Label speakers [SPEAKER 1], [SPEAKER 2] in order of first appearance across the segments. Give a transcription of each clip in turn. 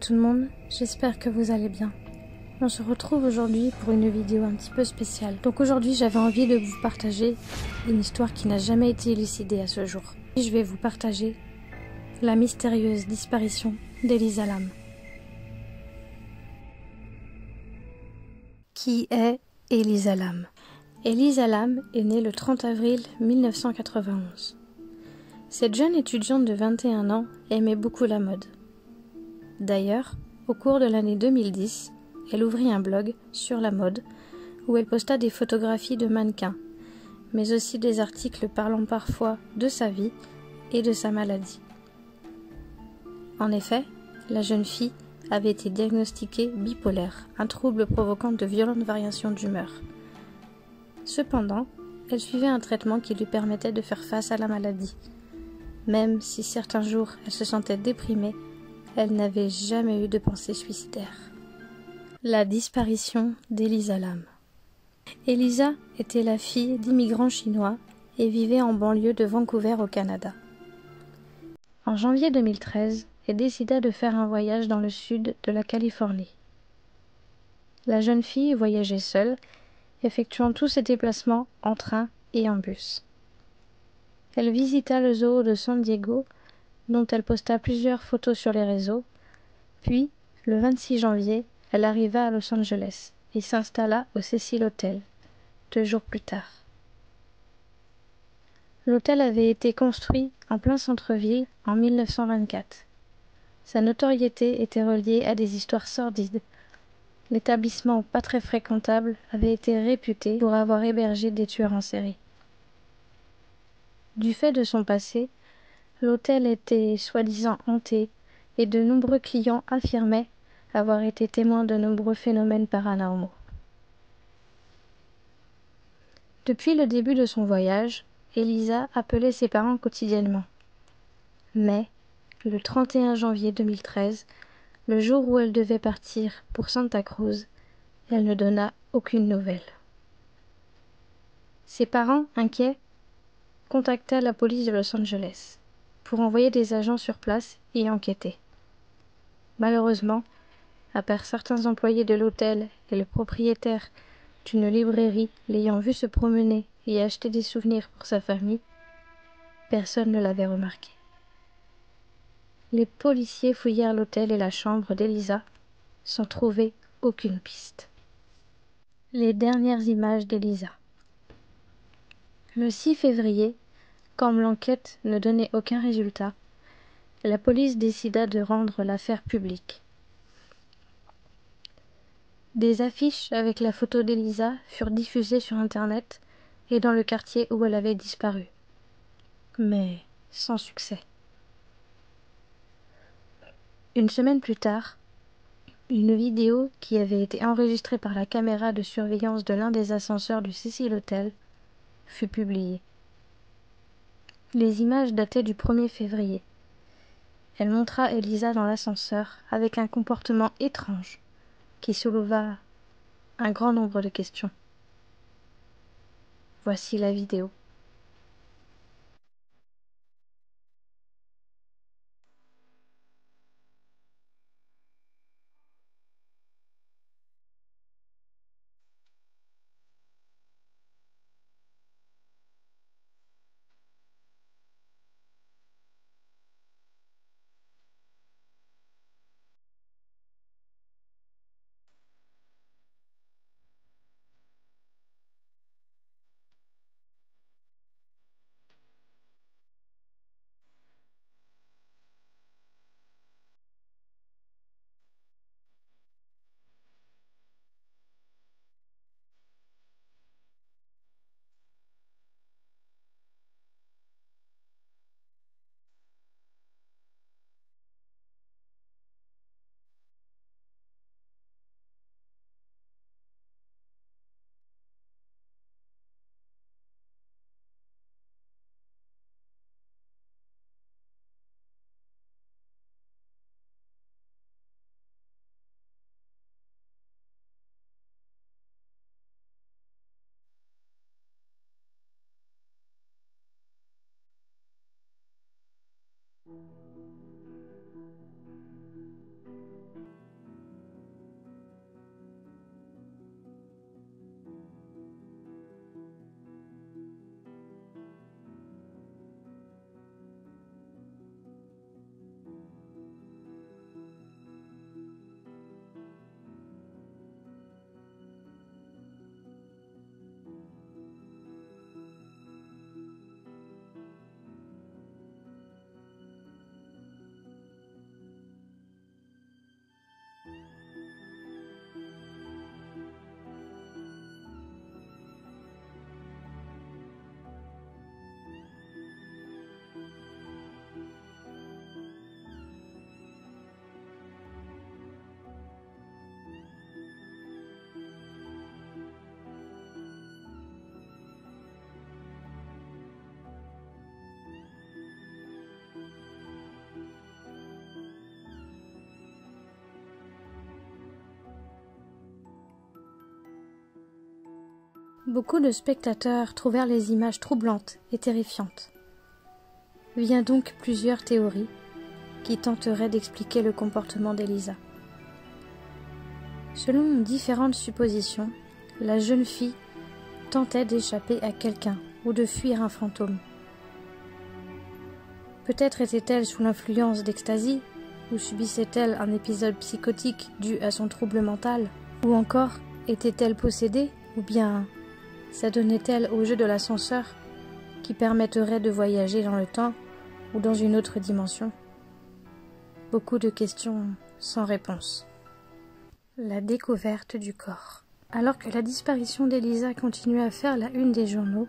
[SPEAKER 1] tout le monde, j'espère que vous allez bien. On se retrouve aujourd'hui pour une vidéo un petit peu spéciale. Donc aujourd'hui j'avais envie de vous partager une histoire qui n'a jamais été élucidée à ce jour. Je vais vous partager la mystérieuse disparition d'Elisa Lam. Qui est Elisa Lam? Elisa Lam est née le 30 avril 1991. Cette jeune étudiante de 21 ans aimait beaucoup la mode. D'ailleurs, au cours de l'année 2010, elle ouvrit un blog sur la mode où elle posta des photographies de mannequins, mais aussi des articles parlant parfois de sa vie et de sa maladie. En effet, la jeune fille avait été diagnostiquée bipolaire, un trouble provoquant de violentes variations d'humeur. Cependant, elle suivait un traitement qui lui permettait de faire face à la maladie. Même si certains jours elle se sentait déprimée, elle n'avait jamais eu de pensée suicidaire. La disparition d'Elisa Lam. Elisa était la fille d'immigrants chinois et vivait en banlieue de Vancouver au Canada. En janvier 2013, elle décida de faire un voyage dans le sud de la Californie. La jeune fille voyageait seule, effectuant tous ses déplacements en train et en bus. Elle visita le zoo de San Diego, dont elle posta plusieurs photos sur les réseaux, puis, le 26 janvier, elle arriva à Los Angeles et s'installa au Cecil Hotel, 2 jours plus tard. L'hôtel avait été construit en plein centre-ville en 1924. Sa notoriété était reliée à des histoires sordides. L'établissement, pas très fréquentable, avait été réputé pour avoir hébergé des tueurs en série. Du fait de son passé, l'hôtel était soi-disant hanté et de nombreux clients affirmaient avoir été témoins de nombreux phénomènes paranormaux. Depuis le début de son voyage, Elisa appelait ses parents quotidiennement. Mais, le 31 janvier 2013, le jour où elle devait partir pour Santa Cruz, elle ne donna aucune nouvelle. Ses parents, inquiets, contactèrent la police de Los Angeles pour envoyer des agents sur place et enquêter. Malheureusement, à part certains employés de l'hôtel et le propriétaire d'une librairie l'ayant vue se promener et acheter des souvenirs pour sa famille, personne ne l'avait remarqué. Les policiers fouillèrent l'hôtel et la chambre d'Elisa sans trouver aucune piste. Les dernières images d'Elisa. Le 6 février, comme l'enquête ne donnait aucun résultat, la police décida de rendre l'affaire publique. Des affiches avec la photo d'Elisa furent diffusées sur Internet et dans le quartier où elle avait disparu. Mais sans succès. Une semaine plus tard, une vidéo qui avait été enregistrée par la caméra de surveillance de l'un des ascenseurs du Cecil Hotel fut publiée. Les images dataient du 1er février. Elle montra Elisa dans l'ascenseur avec un comportement étrange qui souleva un grand nombre de questions. Voici la vidéo. Beaucoup de spectateurs trouvèrent les images troublantes et terrifiantes. Vient donc plusieurs théories qui tenteraient d'expliquer le comportement d'Elisa. Selon différentes suppositions, la jeune fille tentait d'échapper à quelqu'un ou de fuir un fantôme. Peut-être était-elle sous l'influence d'ecstasy, ou subissait-elle un épisode psychotique dû à son trouble mental, ou encore était-elle possédée, ou bien s'adonnait-elle au jeu de l'ascenseur qui permettrait de voyager dans le temps ou dans une autre dimension. Beaucoup de questions sans réponse. La découverte du corps. Alors que la disparition d'Elisa continuait à faire la une des journaux,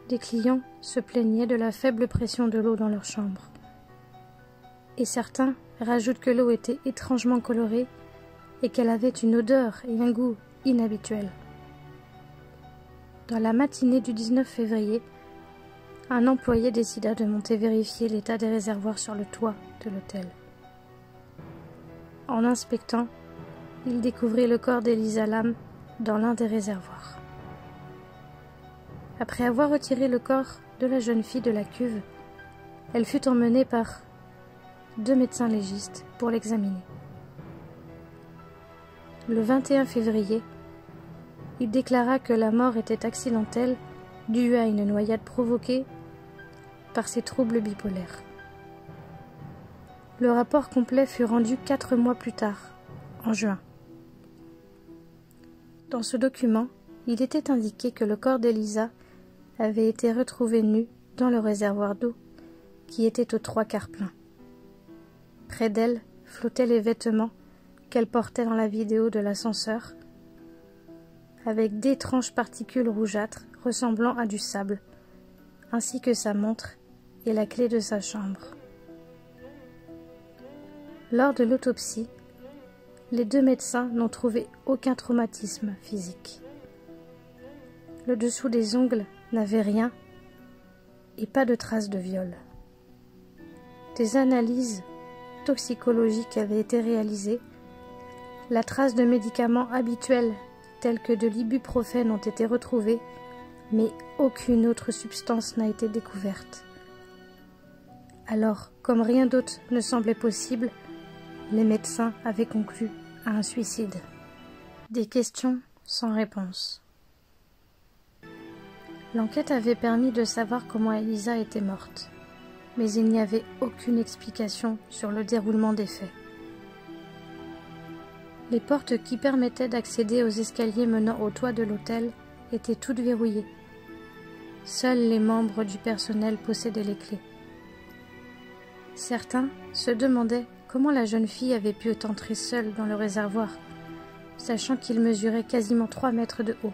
[SPEAKER 1] des clients se plaignaient de la faible pression de l'eau dans leur chambre. Et certains rajoutent que l'eau était étrangement colorée et qu'elle avait une odeur et un goût inhabituels. Dans la matinée du 19 février, un employé décida de monter vérifier l'état des réservoirs sur le toit de l'hôtel. En inspectant, il découvrit le corps d'Elisa Lam dans l'un des réservoirs. Après avoir retiré le corps de la jeune fille de la cuve, elle fut emmenée par 2 médecins légistes pour l'examiner. Le 21 février, il déclara que la mort était accidentelle due à une noyade provoquée par ses troubles bipolaires. Le rapport complet fut rendu 4 mois plus tard, en juin. Dans ce document, il était indiqué que le corps d'Elisa avait été retrouvé nu dans le réservoir d'eau, qui était aux 3/4 plein. Près d'elle flottaient les vêtements qu'elle portait dans la vidéo de l'ascenseur, avec d'étranges particules rougeâtres ressemblant à du sable, ainsi que sa montre et la clé de sa chambre. Lors de l'autopsie, les 2 médecins n'ont trouvé aucun traumatisme physique. Le dessous des ongles n'avait rien et pas de traces de viol. Des analyses toxicologiques avaient été réalisées. La trace de médicaments habituels tels que de l'ibuprofène ont été retrouvés, mais aucune autre substance n'a été découverte. Alors, comme rien d'autre ne semblait possible, les médecins avaient conclu à un suicide. Des questions sans réponse. L'enquête avait permis de savoir comment Elisa était morte, mais il n'y avait aucune explication sur le déroulement des faits. Les portes qui permettaient d'accéder aux escaliers menant au toit de l'hôtel étaient toutes verrouillées. Seuls les membres du personnel possédaient les clés. Certains se demandaient comment la jeune fille avait pu entrer seule dans le réservoir, sachant qu'il mesurait quasiment 3 mètres de haut.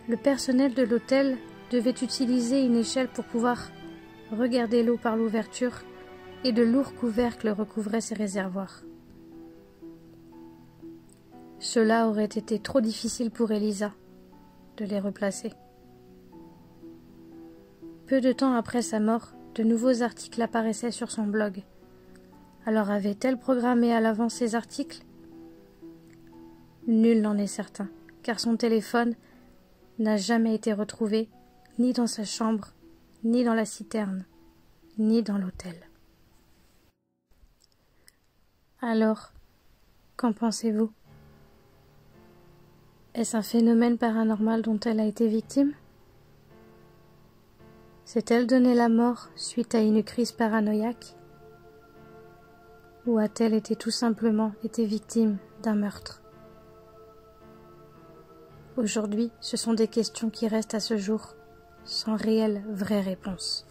[SPEAKER 1] Le personnel de l'hôtel devait utiliser une échelle pour pouvoir regarder l'eau par l'ouverture et de lourds couvercles recouvraient ces réservoirs. Cela aurait été trop difficile pour Elisa de les replacer. Peu de temps après sa mort, de nouveaux articles apparaissaient sur son blog. Alors avait-elle programmé à l'avance ces articles? Nul n'en est certain, car son téléphone n'a jamais été retrouvé, ni dans sa chambre, ni dans la citerne, ni dans l'hôtel. Alors, qu'en pensez-vous? Est-ce un phénomène paranormal dont elle a été victime? S'est-elle donné la mort suite à une crise paranoïaque? Ou a-t-elle été tout simplement victime d'un meurtre? Aujourd'hui, ce sont des questions qui restent à ce jour sans réelle vraie réponse.